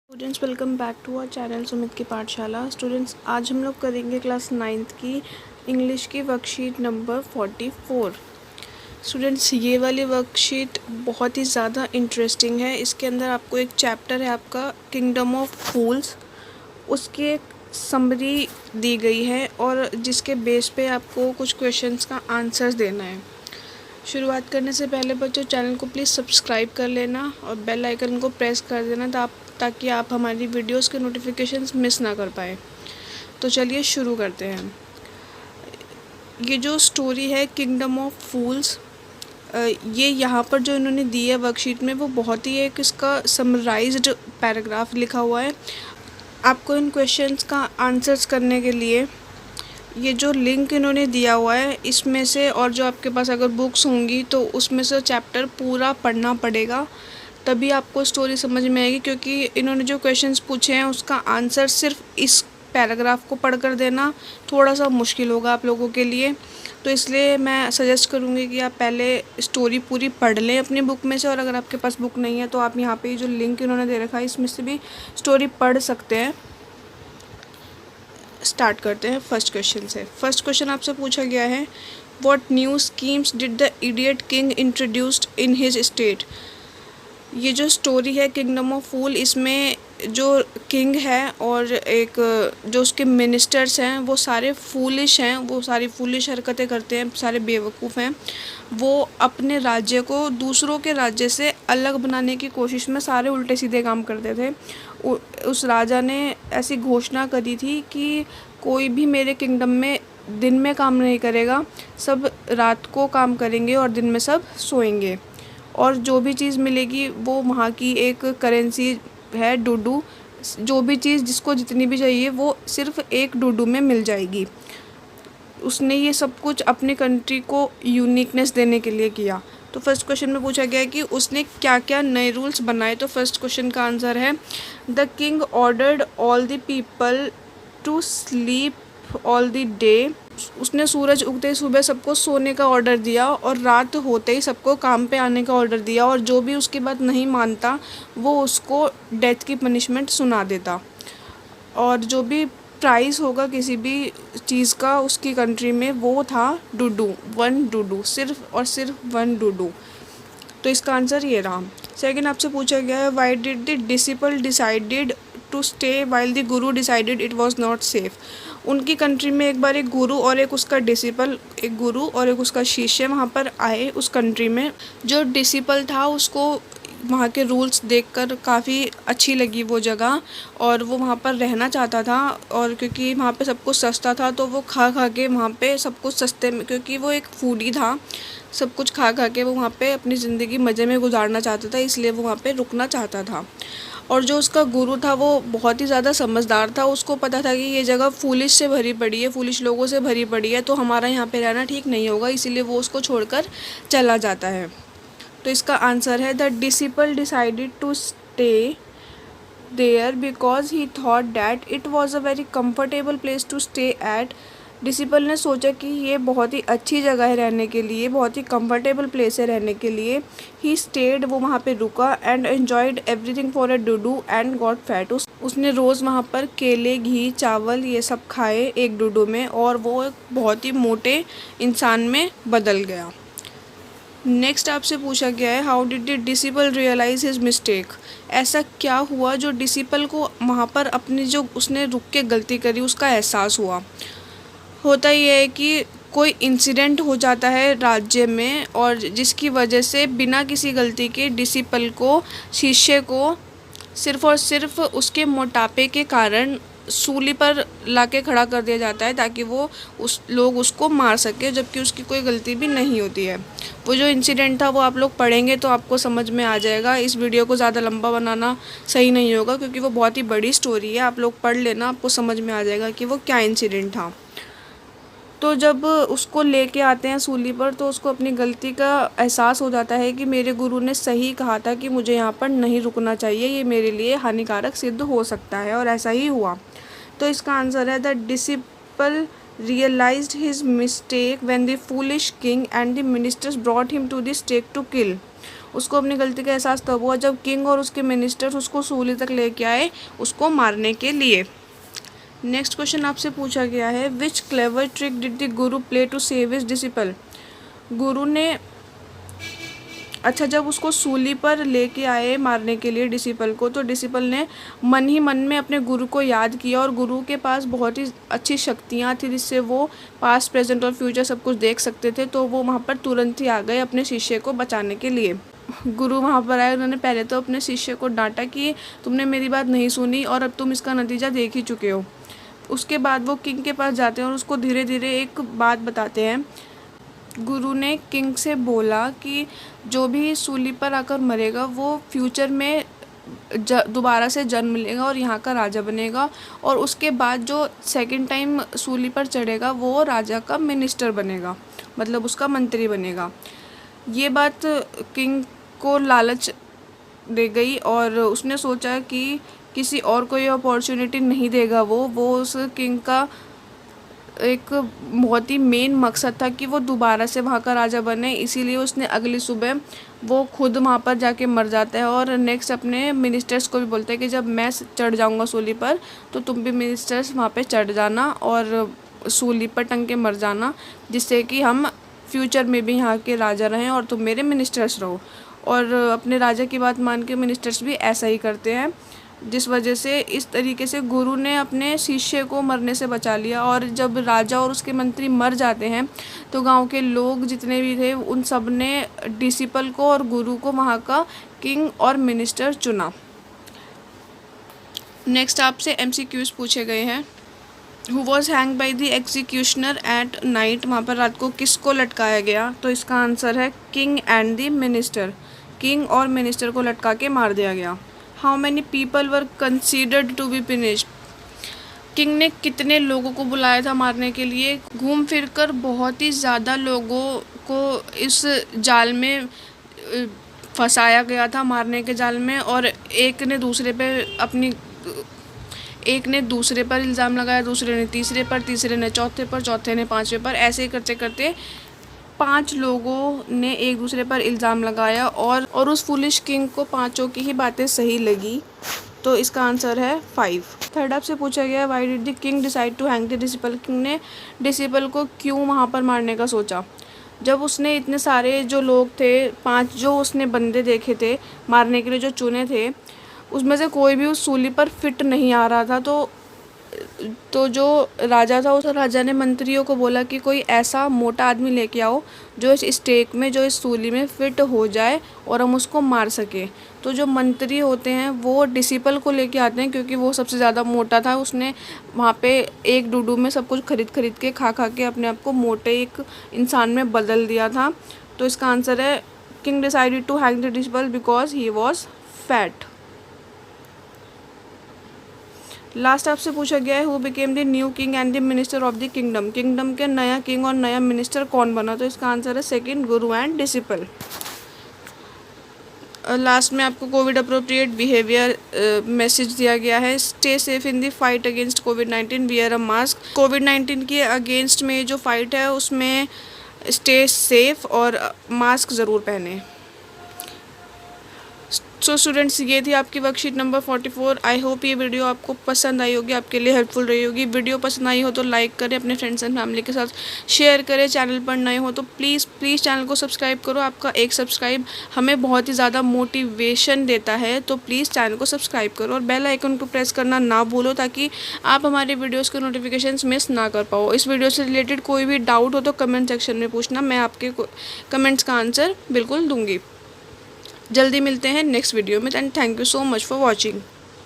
Students welcome back to our channel Sumit ki Pathshala. Students आज हम लोग करेंगे क्लास 9th की इंग्लिश की वर्कशीट नंबर 44। स्टूडेंट्स ये वाली वर्कशीट बहुत ही ज़्यादा इंटरेस्टिंग है। इसके अंदर आपको एक चैप्टर है आपका किंगडम ऑफ फूल्स, उसकी एक समरी दी गई है और जिसके बेस पे आपको कुछ क्वेश्चंस का आंसर्स देना है। शुरुआत करने से पहले बच्चों चैनल को प्लीज़ सब्सक्राइब कर लेना और बेल आइकन को प्रेस कर देना ताकि आप हमारी वीडियोस के नोटिफिकेशंस मिस ना कर पाए। तो चलिए शुरू करते हैं। ये जो स्टोरी है किंगडम ऑफ फूल्स, ये यहाँ पर जो इन्होंने दी है वर्कशीट में वो बहुत ही एक इसका समराइज्ड पैराग्राफ लिखा हुआ है। आपको इन क्वेश्चंस का आंसर्स करने के लिए ये जो लिंक इन्होंने दिया हुआ है इसमें से, और जो आपके पास अगर बुक्स होंगी तो उसमें से चैप्टर पूरा पढ़ना पड़ेगा, तभी आपको स्टोरी समझ में आएगी। क्योंकि इन्होंने जो क्वेश्चंस पूछे हैं उसका आंसर सिर्फ इस पैराग्राफ को पढ़कर देना थोड़ा सा मुश्किल होगा आप लोगों के लिए। तो इसलिए मैं सजेस्ट करूँगी कि आप पहले स्टोरी पूरी पढ़ लें अपनी बुक में से, और अगर आपके पास बुक नहीं है तो आप यहाँ पे जो लिंक इन्होंने दे रखा है इसमें से भी स्टोरी पढ़ सकते हैं। स्टार्ट करते हैं फर्स्ट क्वेश्चन से। फर्स्ट क्वेश्चन आपसे पूछा गया है, what new schemes did the idiot king introduced in his state. ये जो स्टोरी है किंगडम ऑफ फूल, इसमें जो किंग है और एक जो उसके मिनिस्टर्स हैं वो सारे फूलिश हैं, वो सारी फूलिश हरकतें करते हैं, सारे बेवकूफ़ हैं। वो अपने राज्य को दूसरों के राज्य से अलग बनाने की कोशिश में सारे उल्टे सीधे काम करते थे। उस राजा ने ऐसी घोषणा करी थी कि कोई भी मेरे किंगडम में दिन में काम नहीं करेगा, सब रात को काम करेंगे और दिन में सब सोएंगे, और जो भी चीज़ मिलेगी वो वहाँ की एक करेंसी है डूडू। जो भी चीज़ जिसको जितनी भी चाहिए वो सिर्फ एक डूडू में मिल जाएगी। उसने ये सब कुछ अपनी कंट्री को यूनिकनेस देने के लिए किया। तो फर्स्ट क्वेश्चन में पूछा गया है कि उसने क्या क्या नए रूल्स बनाए। तो फर्स्ट क्वेश्चन का आंसर है, the king ordered all the people to sleep all the day. उसने सूरज उगते ही सुबह सबको सोने का ऑर्डर दिया और रात होते ही सबको काम पे आने का ऑर्डर दिया, और जो भी उसकी बात नहीं मानता वो उसको डेथ की पनिशमेंट सुना देता। और जो भी प्राइस होगा किसी भी चीज़ का उसकी कंट्री में वो था डूडू, 1 डूडू, सिर्फ और सिर्फ 1 डूडू। तो इसका आंसर ये रहा। सेकंड आपसे पूछा गया है, why did the disciple decided to stay while the guru decided it was not safe. उनकी कंट्री में एक बार एक गुरु और एक उसका डिसिपल, एक गुरु और एक उसका शिष्य वहाँ पर आए उस कंट्री में। जो डिसिपल था उसको वहाँ के रूल्स देखकर काफ़ी अच्छी लगी वो जगह, और वो वहाँ पर रहना चाहता था। और क्योंकि वहाँ पे सब कुछ सस्ता था तो वो खा खा के वहाँ पे सब कुछ सस्ते में, क्योंकि वो एक फूडी था, सब कुछ खा खा के वो वहाँ पे अपनी ज़िंदगी मज़े में गुजारना चाहता था, इसलिए वो वहाँ पे रुकना चाहता था। और जो उसका गुरु था वो बहुत ही ज़्यादा समझदार था, उसको पता था कि ये जगह फूलिश से भरी पड़ी है, फूलिश लोगों से भरी पड़ी है, तो हमारा यहाँ पे रहना ठीक नहीं होगा, इसीलिए वो उसको छोड़कर चला जाता है। तो इसका आंसर है, the disciple decided to stay there because he thought that it was a very comfortable place to stay at. Disciple ने सोचा कि ये बहुत ही अच्छी जगह है रहने के लिए, बहुत ही कंफर्टेबल प्लेस है रहने के लिए। ही स्टेड, वो वहाँ पे रुका, and enjoyed everything for a डूडू एंड गॉट फैट। उसने रोज़ वहाँ पर केले, घी, चावल ये सब खाए एक डूडू में, और वो एक बहुत ही मोटे इंसान में बदल गया। नेक्स्ट आपसे पूछा गया है, how did the disciple realise his mistake. ऐसा क्या हुआ जो डिसिपल को वहाँ पर अपनी जो उसने रुक के गलती करी उसका एहसास हुआ। होता ये है कि कोई इंसिडेंट हो जाता है राज्य में, और जिसकी वजह से बिना किसी गलती के डिसिपल को, शिष्य को सिर्फ़ और सिर्फ उसके मोटापे के कारण सूली पर लाके खड़ा कर दिया जाता है ताकि वो लोग उसको मार सके, जबकि उसकी कोई गलती भी नहीं होती है। वो जो इंसिडेंट था वो आप लोग पढ़ेंगे तो आपको समझ में आ जाएगा। इस वीडियो को ज़्यादा लंबा बनाना सही नहीं होगा क्योंकि वो बहुत ही बड़ी स्टोरी है, आप लोग पढ़ लेना, आपको समझ में आ जाएगा कि वो क्या इंसिडेंट था। तो जब उसको लेके आते हैं सूली पर तो उसको अपनी गलती का एहसास हो जाता है कि मेरे गुरु ने सही कहा था कि मुझे यहाँ पर नहीं रुकना चाहिए, ये मेरे लिए हानिकारक सिद्ध हो सकता है, और ऐसा ही हुआ। तो इसका आंसर है, the disciple realized his mistake when the foolish king and the ministers brought him to the stake to kill। उसको अपनी गलती का एहसास तब हुआ जब किंग और उसके मिनिस्टर्स उसको सूली तक लेके आए उसको मारने के लिए। नेक्स्ट क्वेश्चन आपसे पूछा गया है, which clever trick did the guru play to save his disciple. गुरु ने जब उसको सूली पर लेके आए मारने के लिए डिसिपल को, तो डिसिपल ने मन ही मन में अपने गुरु को याद किया और गुरु के पास बहुत ही अच्छी शक्तियाँ थी जिससे वो पास्ट प्रेजेंट और फ्यूचर सब कुछ देख सकते थे। तो वो वहाँ पर तुरंत ही आ गए अपने शिष्य को बचाने के लिए। गुरु वहाँ पर आए, उन्होंने पहले तो अपने शिष्य को डांटा कि तुमने मेरी बात नहीं सुनी और अब तुम इसका नतीजा देख ही चुके हो। उसके बाद वो किंग के पास जाते हैं और उसको धीरे धीरे एक बात बताते हैं। गुरु ने किंग से बोला कि जो भी सूली पर आकर मरेगा वो फ्यूचर में दोबारा से जन्म लेगा और यहाँ का राजा बनेगा, और उसके बाद जो सेकंड टाइम सूली पर चढ़ेगा वो राजा का मिनिस्टर बनेगा, मतलब उसका मंत्री बनेगा। ये बात किंग को लालच दे गई और उसने सोचा कि किसी और को ये अपॉर्चुनिटी नहीं देगा। वो उस किंग का एक बहुत ही मेन मकसद था कि वो दोबारा से वहाँ का राजा बने, इसीलिए उसने अगली सुबह वो खुद वहाँ पर जाके मर जाता है और नेक्स्ट अपने मिनिस्टर्स को भी बोलता है कि जब मैं चढ़ जाऊँगा सूली पर तो तुम भी मिनिस्टर्स वहाँ पे चढ़ जाना और सूली पर टंग के मर जाना, जिससे कि हम फ्यूचर में भी यहाँ के राजा रहें और तुम मेरे मिनिस्टर्स रहो। और अपने राजा की बात मान के मिनिस्टर्स भी ऐसा ही करते हैं, जिस वजह से इस तरीके से गुरु ने अपने शिष्य को मरने से बचा लिया। और जब राजा और उसके मंत्री मर जाते हैं तो गांव के लोग जितने भी थे उन सब ने डिसिपल को और गुरु को वहाँ का किंग और मिनिस्टर चुना। नेक्स्ट आपसे MCQs पूछे गए हैं। Who was hang by the executioner at night, वहाँ पर रात को किसको लटकाया गया। तो इसका आंसर है king and the minister, king और मिनिस्टर को लटका के मार दिया गया। How many people were considered to be finished, king ने कितने लोगों को बुलाया था मारने के लिए। घूम फिर कर बहुत ही ज़्यादा लोगों को इस जाल में फंसाया गया था, मारने के जाल में, और एक ने दूसरे पर इल्ज़ाम लगाया, दूसरे ने तीसरे पर, तीसरे ने चौथे पर, चौथे ने पांचवे पर। ऐसे ही करते करते 5 लोगों ने एक दूसरे पर इल्ज़ाम लगाया और उस फुलिश किंग को 5 की ही बातें सही लगी। तो इसका आंसर है 5। थर्ड आपसे पूछा गया, why did the king decide to hang the disciple, king ने डिसिपल को क्यों वहाँ पर मारने का सोचा। जब उसने इतने सारे जो लोग थे, 5 जो उसने बंदे देखे थे मारने के लिए जो चुने थे, उसमें से कोई भी उस सूली पर फिट नहीं आ रहा था। तो जो राजा था उस राजा ने मंत्रियों को बोला कि कोई ऐसा मोटा आदमी लेके आओ जो इस स्टेक में, जो इस सूली में फिट हो जाए और हम उसको मार सके। तो जो मंत्री होते हैं वो डिसिपल को लेके आते हैं क्योंकि वो सबसे ज़्यादा मोटा था। उसने वहाँ पे एक डूडू में सब कुछ खरीद के खा के अपने आप को मोटे एक इंसान में बदल दिया था। तो इसका आंसर है king decided to hang the disciple because he was fat. Last आपसे पूछा गया है, who became the new king and the minister of the kingdom, kingdom के नया किंग और नया मिनिस्टर कौन बना। तो इसका आंसर है second, Guru and disciple. Last में आपको कोविड अप्रोप्रिएट बिहेवियर मैसेज दिया गया है। Stay safe in the fight against कोविड-19, वियर अ मास्क। कोविड-19 के अगेंस्ट में जो फाइट है उसमें स्टे सेफ और मास्क ज़रूर पहने। सो स्टूडेंट्स, ये थी आपकी वर्कशीट नंबर 44। आई होप ये वीडियो आपको पसंद आई होगी, आपके लिए हेल्पफुल रही होगी। वीडियो पसंद आई हो तो लाइक करें, अपने फ्रेंड्स एंड फैमिली के साथ शेयर करें। चैनल पर नए हो तो प्लीज़ चैनल को सब्सक्राइब करो। आपका एक सब्सक्राइब हमें बहुत ही ज़्यादा मोटिवेशन देता है, तो प्लीज़ चैनल को सब्सक्राइब करो और बेल आइकन को प्रेस करना ना भूलो ताकि आप हमारे वीडियोज़ के नोटिफिकेशंस मिस ना कर पाओ। इस वीडियो से रिलेटेड कोई भी डाउट हो तो कमेंट सेक्शन में पूछना, मैं आपके कमेंट्स का आंसर बिल्कुल दूँगी। जल्दी मिलते हैं नेक्स्ट वीडियो में, and thank you so much for watching.